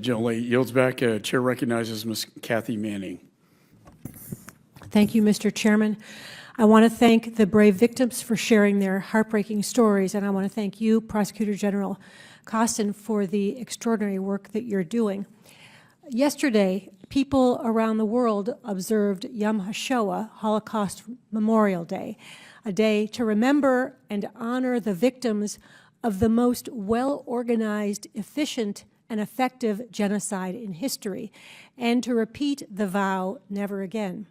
General yields back. Chair recognizes Ms. Kathy Manning. Thank you, Mr. Chairman. I want to thank the brave victims for sharing their heartbreaking stories, and I want to thank you, Prosecutor General Kostin, for the extraordinary work that you're doing. Yesterday, people around the world observed Yom HaShoah, Holocaust Memorial Day, a day to remember and honor the victims of the most well-organized, efficient, and effective genocide in history, and to repeat the vow, never again.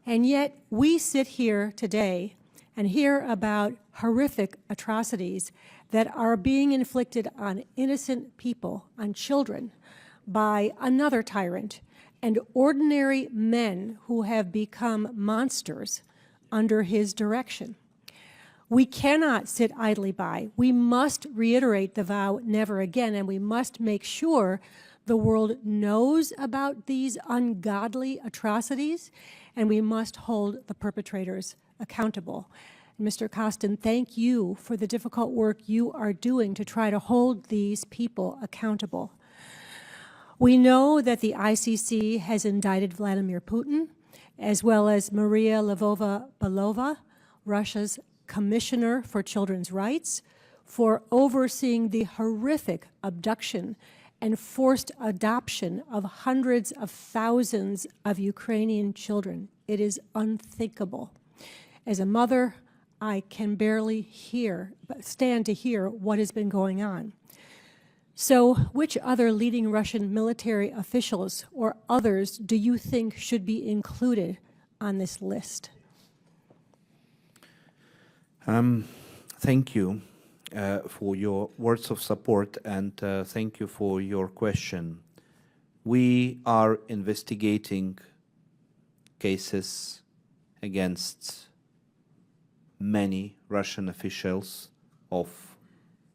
And yet, we sit here today and hear about horrific atrocities that are being inflicted on innocent people, on children, by another tyrant, and ordinary men who have become monsters under his direction. We cannot sit idly by. We must reiterate the vow, never again, and we must make sure the world knows about these ungodly atrocities, and we must hold the perpetrators accountable. Mr. Kostin, thank you for the difficult work you are doing to try to hold these people accountable. We know that the ICC has indicted Vladimir Putin, as well as Maria Lvova-Belova, Russia's Commissioner for Children's Rights, for overseeing the horrific abduction and forced adoption of hundreds of thousands of Ukrainian children. It is unthinkable. As a mother, I can barely stand to hear what has been going on. So, which other leading Russian military officials or others do you think should be included on this list? Thank you for your words of support, and thank you for your question. We are investigating cases against many Russian officials of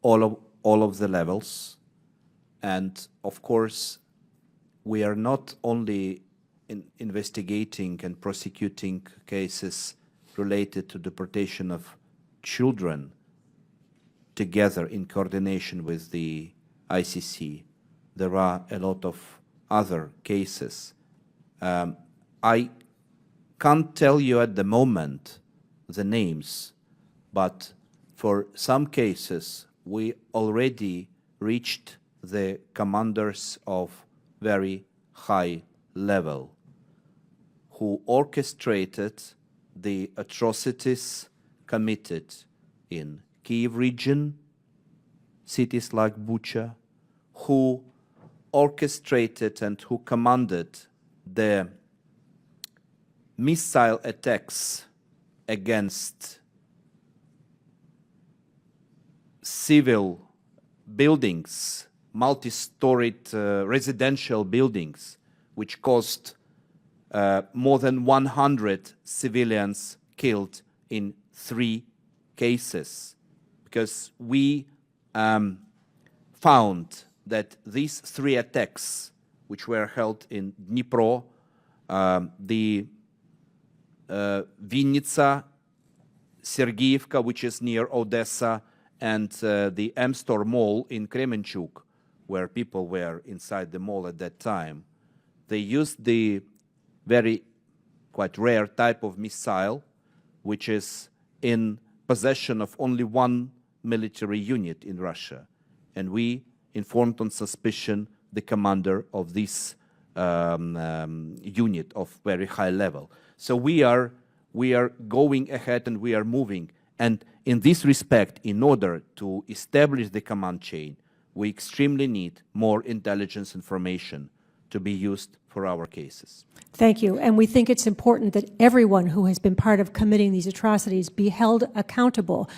all of the levels, and of course we are not only investigating and prosecuting cases related to deportation of children together in coordination with the ICC. There are a lot of other cases. I can't tell you at the moment the names, but for some cases we already reached the commanders of very high level who orchestrated the atrocities committed in Kyiv region, cities like Bucha, who orchestrated and who commanded the missile attacks against civil buildings, multi-storied residential buildings, which caused more than 100 civilians killed in 3 cases, because we found that these 3 attacks, which were held in Dnipro, the Vinnytsia, Sergeyevka, which is near Odessa, and the M-Store Mall in Kremenchuk, where people were inside the mall at that time, they used the very quite rare type of missile, which is in possession of only one military unit in Russia. And we informed on suspicion the commander of this unit of very high level. So we are going ahead and we are moving. And in this respect, in order to establish the command chain, we extremely need more intelligence information to be used for our cases. Thank you. And we think it's important that everyone who has been part of committing these atrocities be held accountable.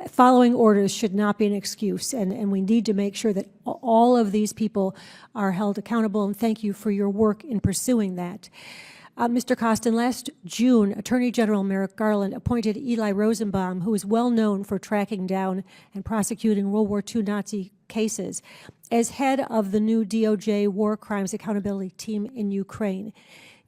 Following orders should not be an excuse, and we need to make sure that all of these people are held accountable, and thank you for your work in pursuing that. Mr. Kostin, last June, Attorney General Merrick Garland appointed Eli Rosenbaum, who is well known for tracking down and prosecuting World War II Nazi cases, as head of the new DOJ War Crimes Accountability Team in Ukraine.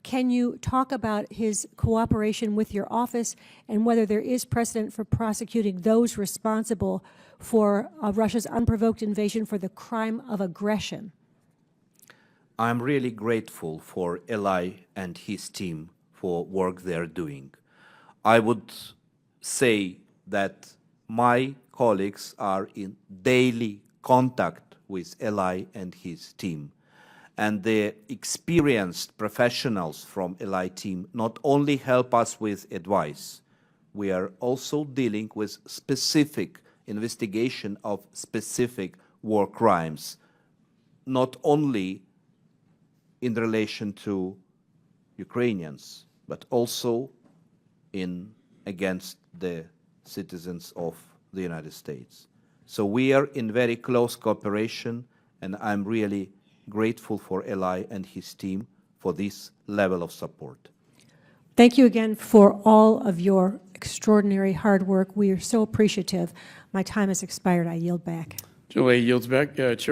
Can you talk about his cooperation with your office and whether there is precedent for prosecuting those responsible for Russia's unprovoked invasion for the crime of aggression? I'm really grateful for Eli and his team for work they're doing. I would say that my colleagues are in daily contact with Eli and his team. And the experienced professionals from Eli team not only help us with advice, we are also dealing with specific investigation of specific war crimes, not only in relation to Ukrainians, but also against the citizens of the United States. So we are in very close cooperation, and I'm really grateful for Eli and his team for this level of support. Thank you again for all of your extraordinary hard work. We are so appreciative. My time has expired. I yield back. Julie yields back. Chair